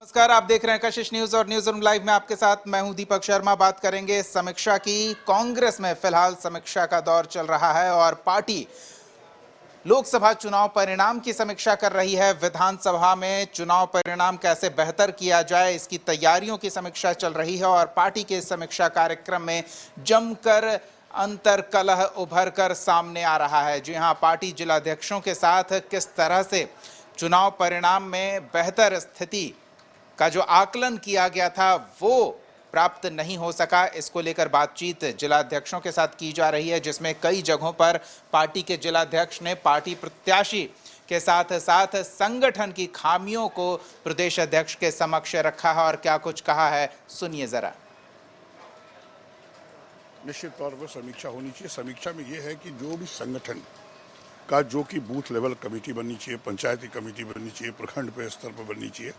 नमस्कार, आप देख रहे हैं कशिश न्यूज और न्यूज रूम लाइव में आपके साथ मैं हूं दीपक शर्मा। बात करेंगे समीक्षा की। कांग्रेस में फिलहाल समीक्षा का दौर चल रहा है और पार्टी लोकसभा चुनाव परिणाम की समीक्षा कर रही है। विधानसभा में चुनाव परिणाम कैसे बेहतर किया जाए, इसकी तैयारियों की समीक्षा चल रही है और पार्टी के समीक्षा कार्यक्रम में जमकर अंतर कलह उभर कर सामने आ रहा है। जी हां, पार्टी जिलाध्यक्षों के साथ किस तरह से चुनाव परिणाम में बेहतर स्थिति का जो आकलन किया गया था वो प्राप्त नहीं हो सका, इसको लेकर बातचीत जिलाध्यक्षों के साथ की जा रही है, जिसमें कई जगहों पर पार्टी के जिलाध्यक्ष ने पार्टी प्रत्याशी के साथ साथ संगठन की खामियों को प्रदेश अध्यक्ष के समक्ष रखा है और क्या कुछ कहा है, सुनिए जरा। निश्चित तौर पर समीक्षा होनी चाहिए। समीक्षा में यह है कि जो भी संगठन का जो कि बूथ लेवल कमेटी बननी चाहिए, पंचायती कमेटी बननी चाहिए, प्रखंड पे स्तर पर बननी चाहिए।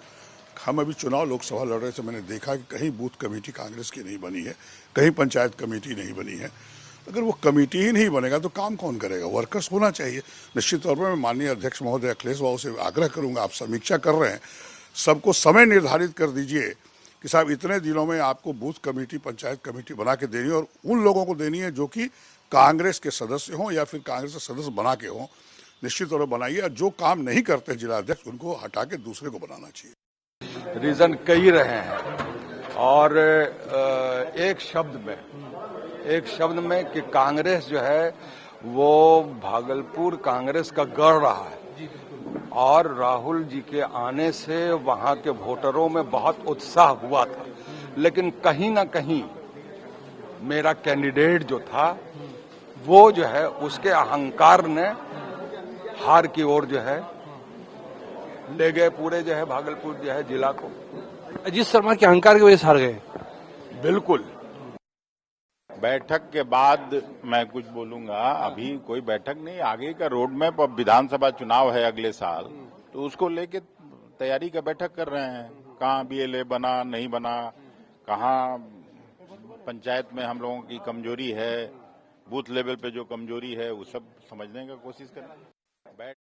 हम अभी चुनाव लोकसभा लड़ रहे थे, मैंने देखा कि कहीं बूथ कमेटी कांग्रेस की नहीं बनी है, कहीं पंचायत कमेटी नहीं बनी है। अगर वो कमेटी ही नहीं बनेगा तो काम कौन करेगा? वर्कर्स होना चाहिए। निश्चित तौर पर मैं माननीय अध्यक्ष महोदय अखिलेश बाबू से आग्रह करूंगा, आप समीक्षा कर रहे हैं, सबको समय निर्धारित कर दीजिए कि साहब इतने दिनों में आपको बूथ कमेटी, पंचायत कमेटी बना के देनी है और उन लोगों को देनी है जो कि कांग्रेस के सदस्य हों या फिर कांग्रेस के सदस्य बना के हों। निश्चित तौर पर बनाइए। जो काम नहीं करते जिलाध्यक्ष, उनको हटा के दूसरे को बनाना चाहिए। रीजन कई रहे हैं और एक शब्द में कि कांग्रेस जो है वो भागलपुर कांग्रेस का गढ़ रहा है और राहुल जी के आने से वहां के वोटरों में बहुत उत्साह हुआ था, लेकिन कहीं ना कहीं मेरा कैंडिडेट जो था वो जो है उसके अहंकार ने हार की ओर जो है ले गए पूरे जो है भागलपुर जो है जिला को। अजीत शर्मा के अहंकार की वजह से हार गए। बिल्कुल। बैठक के बाद मैं कुछ बोलूंगा। अभी कोई बैठक नहीं, आगे का रोड मैप। अब विधानसभा चुनाव है अगले साल, तो उसको लेके तैयारी का बैठक कर रहे हैं। कहाँ बीएलए बना नहीं बना, कहाँ पंचायत में हम लोगों की कमजोरी है, बूथ लेवल पे जो कमजोरी है वो सब समझने का कोशिश कर रहे हैं।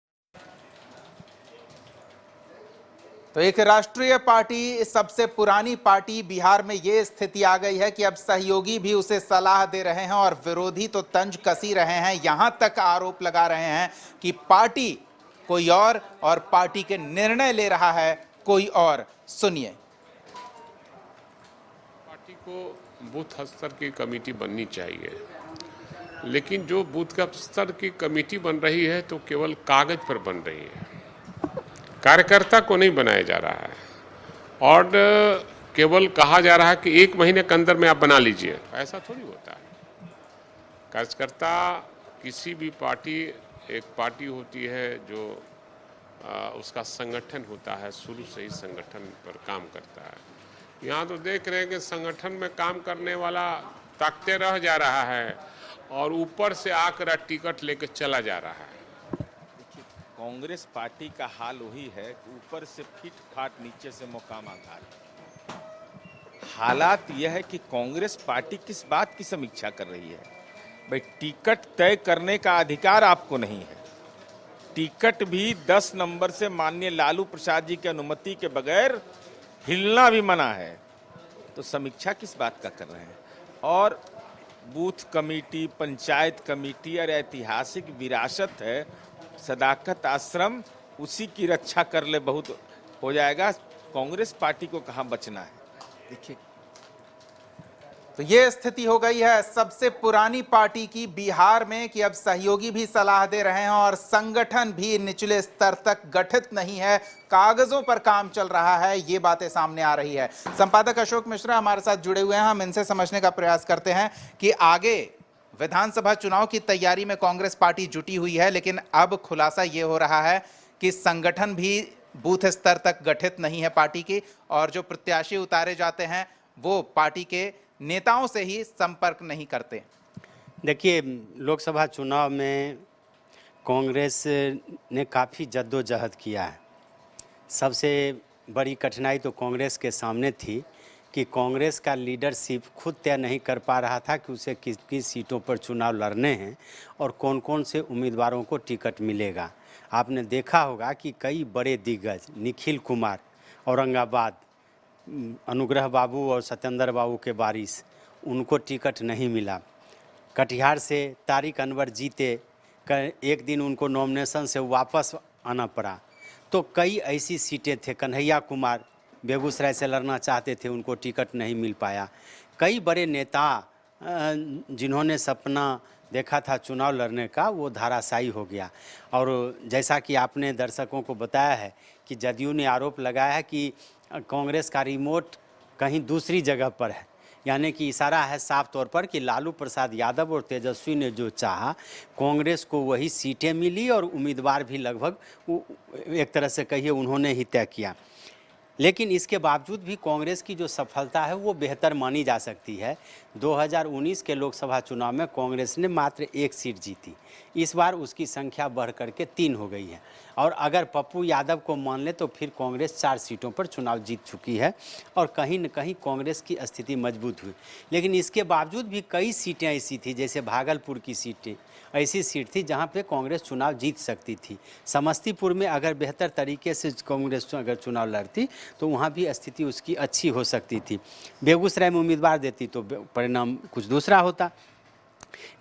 तो एक राष्ट्रीय पार्टी, सबसे पुरानी पार्टी, बिहार में ये स्थिति आ गई है कि अब सहयोगी भी उसे सलाह दे रहे हैं और विरोधी तो तंज कसी रहे हैं। यहां तक आरोप लगा रहे हैं कि पार्टी कोई और पार्टी के निर्णय ले रहा है कोई और। सुनिए। पार्टी को बूथ स्तर की कमेटी बननी चाहिए, लेकिन जो बूथ स्तर की कमेटी बन रही है तो केवल कागज पर बन रही है, कार्यकर्ता को नहीं बनाया जा रहा है और केवल कहा जा रहा है कि 1 महीने के अंदर में आप बना लीजिए। ऐसा थोड़ी होता है। कार्यकर्ता किसी भी पार्टी, एक पार्टी होती है जो उसका संगठन होता है, शुरू से ही संगठन पर काम करता है। यहाँ तो देख रहे हैं कि संगठन में काम करने वाला ताकते रह जा रहा है और ऊपर से आकर टिकट लेकर चला जा रहा है। कांग्रेस पार्टी का हाल वही है कि ऊपर से फिट फाट, नीचे से मोकाम आघात। हालात यह है कि कांग्रेस पार्टी किस बात की समीक्षा कर रही है? भाई, टिकट तय करने का अधिकार आपको नहीं है। टिकट भी 10 नंबर से माननीय लालू प्रसाद जी की अनुमति के बगैर हिलना भी मना है। तो समीक्षा किस बात का कर रहे हैं? और बूथ कमेटी, पंचायत कमेटी और ऐतिहासिक विरासत है, सदाकत आश्रम, उसी की रक्षा कर ले बहुत हो जाएगा। कांग्रेस पार्टी को कहां बचना है? देखिए, तो ये स्थिति हो गई है सबसे पुरानी पार्टी की बिहार में कि अब सहयोगी भी सलाह दे रहे हैं और संगठन भी निचले स्तर तक गठित नहीं है, कागजों पर काम चल रहा है। ये बातें सामने आ रही है। संपादक अशोक मिश्रा हमारे साथ जुड़े हुए हैं, हम इनसे समझने का प्रयास करते हैं कि आगे विधानसभा चुनाव की तैयारी में कांग्रेस पार्टी जुटी हुई है, लेकिन अब खुलासा ये हो रहा है कि संगठन भी बूथ स्तर तक गठित नहीं है पार्टी की और जो प्रत्याशी उतारे जाते हैं वो पार्टी के नेताओं से ही संपर्क नहीं करते। देखिए, लोकसभा चुनाव में कांग्रेस ने काफ़ी जद्दोजहद किया है। सबसे बड़ी कठिनाई तो कांग्रेस के सामने थी कि कांग्रेस का लीडरशिप खुद तय नहीं कर पा रहा था कि उसे किस किस सीटों पर चुनाव लड़ने हैं और कौन कौन से उम्मीदवारों को टिकट मिलेगा। आपने देखा होगा कि कई बड़े दिग्गज, निखिल कुमार औरंगाबाद अनुग्रह बाबू और सत्येंद्र बाबू के वारिस, उनको टिकट नहीं मिला। कटिहार से तारिक अनवर जीते, एक दिन उनको नॉमिनेशन से वापस आना पड़ा। तो कई ऐसी सीटें थे, कन्हैया कुमार बेगूसराय से लड़ना चाहते थे, उनको टिकट नहीं मिल पाया। कई बड़े नेता जिन्होंने सपना देखा था चुनाव लड़ने का, वो धाराशायी हो गया। और जैसा कि आपने दर्शकों को बताया है कि जदयू ने आरोप लगाया है कि कांग्रेस का रिमोट कहीं दूसरी जगह पर है, यानी कि इशारा है साफ तौर पर कि लालू प्रसाद यादव और तेजस्वी ने जो चाहा, कांग्रेस को वही सीटें मिली और उम्मीदवार भी लगभग एक तरह से कहिए उन्होंने ही तय किया। लेकिन इसके बावजूद भी कांग्रेस की जो सफलता है वो बेहतर मानी जा सकती है। 2019 के लोकसभा चुनाव में कांग्रेस ने मात्र 1 सीट जीती, इस बार उसकी संख्या बढ़ करके 3 हो गई है। और अगर पप्पू यादव को मान ले तो फिर कांग्रेस 4 सीटों पर चुनाव जीत चुकी है और कहीं न कहीं कांग्रेस की स्थिति मजबूत हुई। लेकिन इसके बावजूद भी कई सीटें ऐसी थी, जैसे भागलपुर की सीटें ऐसी सीट थी जहां पे कांग्रेस चुनाव जीत सकती थी। समस्तीपुर में अगर बेहतर तरीके से कांग्रेस अगर चुनाव लड़ती तो वहां भी स्थिति उसकी अच्छी हो सकती थी। बेगूसराय में उम्मीदवार देती तो परिणाम कुछ दूसरा होता।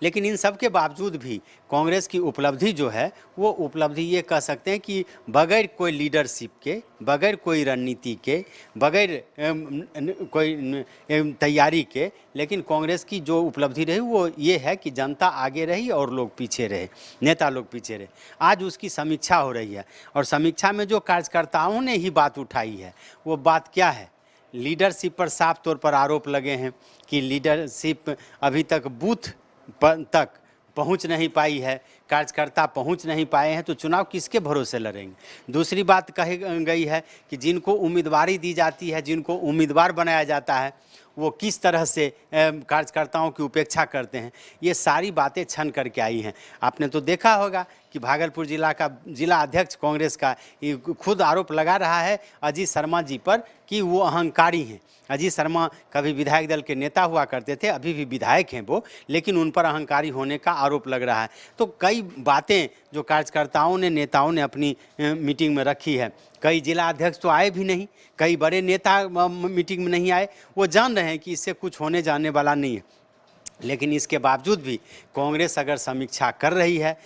लेकिन इन सब के बावजूद भी कांग्रेस की उपलब्धि जो है वो उपलब्धि ये कह सकते हैं कि बगैर कोई लीडरशिप के, बगैर कोई रणनीति के, बगैर कोई तैयारी के, लेकिन कांग्रेस की जो उपलब्धि रही वो ये है कि जनता आगे रही और लोग पीछे रहे, नेता लोग पीछे रहे। आज उसकी समीक्षा हो रही है और समीक्षा में जो कार्यकर्ताओं ने ही बात उठाई है वो बात क्या है? लीडरशिप पर साफ तौर पर आरोप लगे हैं कि लीडरशिप अभी तक बूथ तक पहुंच नहीं पाई है, कार्यकर्ता पहुंच नहीं पाए हैं, तो चुनाव किसके भरोसे लड़ेंगे? दूसरी बात कही गई है कि जिनको उम्मीदवारी दी जाती है, जिनको उम्मीदवार बनाया जाता है, वो किस तरह से कार्यकर्ताओं की उपेक्षा करते हैं। ये सारी बातें छन करके आई हैं। आपने तो देखा होगा कि भागलपुर जिला का जिला अध्यक्ष कांग्रेस का खुद आरोप लगा रहा है अजीत शर्मा जी पर कि वो अहंकारी हैं। अजीत शर्मा कभी विधायक दल के नेता हुआ करते थे, अभी भी विधायक हैं वो, लेकिन उन पर अहंकारी होने का आरोप लग रहा है। तो कई बातें जो कार्यकर्ताओं ने, नेताओं ने अपनी मीटिंग में रखी है। कई जिला अध्यक्ष तो आए भी नहीं, कई बड़े नेता मीटिंग में नहीं आए। वो जान रहे हैं कि इससे कुछ होने जाने वाला नहीं है। लेकिन इसके बावजूद भी कांग्रेस अगर समीक्षा कर रही है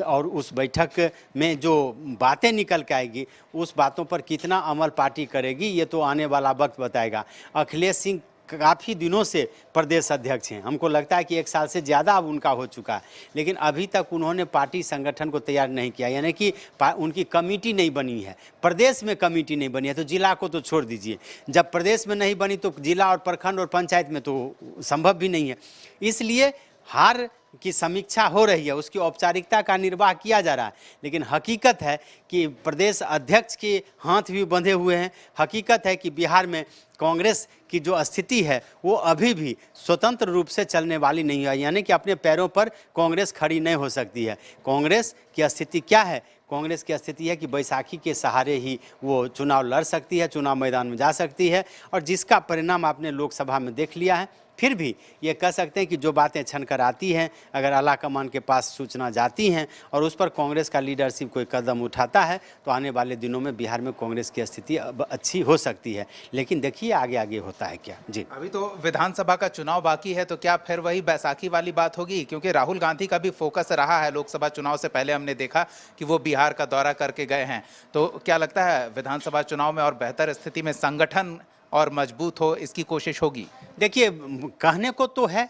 और उस बैठक में जो बातें निकल के आएगी उस बातों पर कितना अमल पार्टी करेगी ये तो आने वाला वक्त बताएगा। अखिलेश सिंह काफ़ी दिनों से प्रदेश अध्यक्ष हैं, हमको लगता है कि 1 साल से ज़्यादा अब उनका हो चुका है, लेकिन अभी तक उन्होंने पार्टी संगठन को तैयार नहीं किया, यानी कि उनकी कमेटी नहीं बनी है। प्रदेश में कमेटी नहीं बनी है तो जिला को तो छोड़ दीजिए, जब प्रदेश में नहीं बनी तो जिला और प्रखंड और पंचायत में तो संभव भी नहीं है। इसलिए हार की समीक्षा हो रही है, उसकी औपचारिकता का निर्वाह किया जा रहा है, लेकिन हकीकत है कि प्रदेश अध्यक्ष के हाथ भी बंधे हुए हैं। हकीकत है कि बिहार में कांग्रेस की जो स्थिति है वो अभी भी स्वतंत्र रूप से चलने वाली नहीं है, यानी कि अपने पैरों पर कांग्रेस खड़ी नहीं हो सकती है। कांग्रेस की स्थिति क्या है? कांग्रेस की स्थिति है कि बैसाखी के सहारे ही वो चुनाव लड़ सकती है, चुनाव मैदान में जा सकती है, और जिसका परिणाम आपने लोकसभा में देख लिया है। फिर भी ये कह सकते हैं कि जो बातें छन कर आती हैं, अगर आला कमान के पास सूचना जाती हैं और उस पर कांग्रेस का लीडरशिप कोई कदम उठाता है तो आने वाले दिनों में बिहार में कांग्रेस की स्थिति अब अच्छी हो सकती है। लेकिन देखिए आगे आगे होता है क्या। जी, अभी तो विधानसभा का चुनाव बाकी है, तो क्या फिर वही बैसाखी वाली बात होगी? क्योंकि राहुल गांधी का भी फोकस रहा है लोकसभा चुनाव से पहले, हमने देखा कि वो बिहार का दौरा करके गए हैं। तो क्या लगता है विधानसभा चुनाव में और बेहतर स्थिति में संगठन और मजबूत हो, इसकी कोशिश होगी? देखिए, कहने को तो है,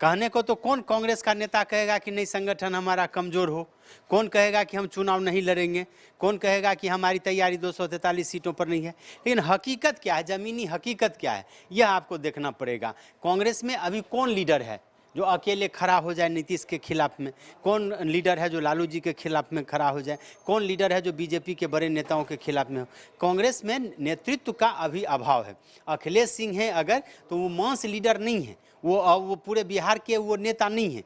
कहने को तो कौन कांग्रेस का नेता कहेगा कि नहीं संगठन हमारा कमजोर हो? कौन कहेगा कि हम चुनाव नहीं लड़ेंगे? कौन कहेगा कि हमारी तैयारी 243 सीटों पर नहीं है? लेकिन हकीकत क्या है, जमीनी हकीकत क्या है, यह आपको देखना पड़ेगा। कांग्रेस में अभी कौन लीडर है जो अकेले खड़ा हो जाए नीतीश के खिलाफ में? कौन लीडर है जो लालू जी के खिलाफ में खड़ा हो जाए? कौन लीडर है जो बीजेपी के बड़े नेताओं के खिलाफ में हो? कांग्रेस में नेतृत्व का अभी अभाव है। अखिलेश सिंह है अगर, तो वो मास लीडर नहीं है, वो पूरे बिहार के वो नेता नहीं है,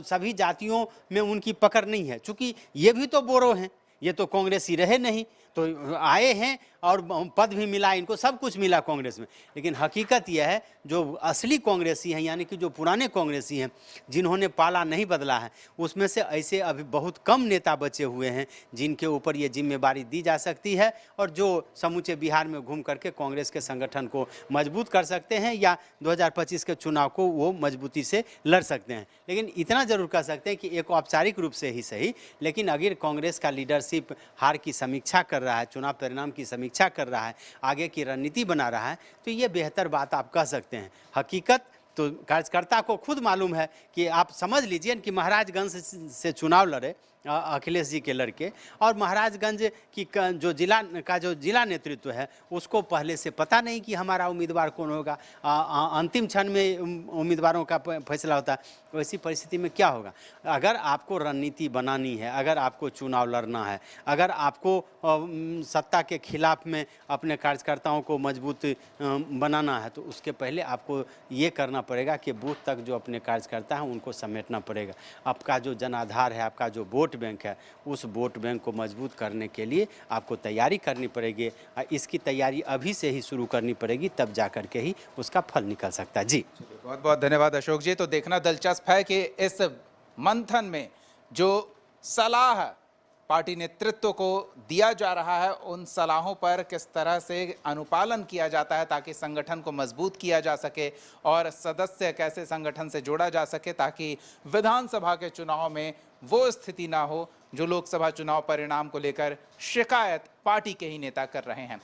सभी जातियों में उनकी पकड़ नहीं है। चूँकि ये भी तो बोरो हैं, ये तो कांग्रेसी रहे नहीं, तो आए हैं और पद भी मिला, इनको सब कुछ मिला कांग्रेस में। लेकिन हकीकत यह है जो असली कांग्रेसी हैं, यानी कि जो पुराने कांग्रेसी हैं जिन्होंने पाला नहीं बदला है, उसमें से ऐसे अभी बहुत कम नेता बचे हुए हैं जिनके ऊपर ये जिम्मेदारी दी जा सकती है और जो समूचे बिहार में घूम करके कांग्रेस के संगठन को मजबूत कर सकते हैं या 2025 के चुनाव को वो मजबूती से लड़ सकते हैं। लेकिन इतना जरूर कह सकते हैं कि एक औपचारिक रूप से ही सही, लेकिन अगर कांग्रेस का लीडरशिप हार की समीक्षा कर रहा है, चुनाव परिणाम की समीक्षा कर रहा है, आगे की रणनीति बना रहा है, तो ये बेहतर बात आप कह सकते हैं। हकीकत तो कार्यकर्ता को खुद मालूम है कि आप समझ लीजिए कि महाराजगंज से चुनाव लड़े अखिलेश जी के लड़के, और महाराजगंज की जो जिला नेतृत्व है उसको पहले से पता नहीं कि हमारा उम्मीदवार कौन होगा, अंतिम क्षण में उम्मीदवारों का फैसला होता है। वैसी परिस्थिति में क्या होगा? अगर आपको रणनीति बनानी है, अगर आपको चुनाव लड़ना है, अगर आपको सत्ता के खिलाफ में अपने कार्यकर्ताओं को मजबूत बनाना है, तो उसके पहले आपको ये करना पड़ेगा कि बूथ तक जो अपने कार्यकर्ता हैं उनको समेटना पड़ेगा। आपका जो जनाधार है, आपका जो वोट बैंक है, उस वोट बैंक को मजबूत करने के लिए आपको तैयारी करनी पड़ेगी। इसकी तैयारी अभी से ही शुरू करनी पड़ेगी, तब जा कर के ही उसका फल निकल सकता है। जी बहुत बहुत धन्यवाद अशोक जी। तो देखना दिलचस्प है कि इस मंथन में जो सलाह पार्टी नेतृत्व को दिया जा रहा है, उन सलाहों पर किस तरह से अनुपालन किया जाता है ताकि संगठन को मजबूत किया जा सके और सदस्य कैसे संगठन से जोड़ा जा सके ताकि विधानसभा के चुनाव में वो स्थिति ना हो जो लोकसभा चुनाव परिणाम को लेकर शिकायत पार्टी के ही नेता कर रहे हैं।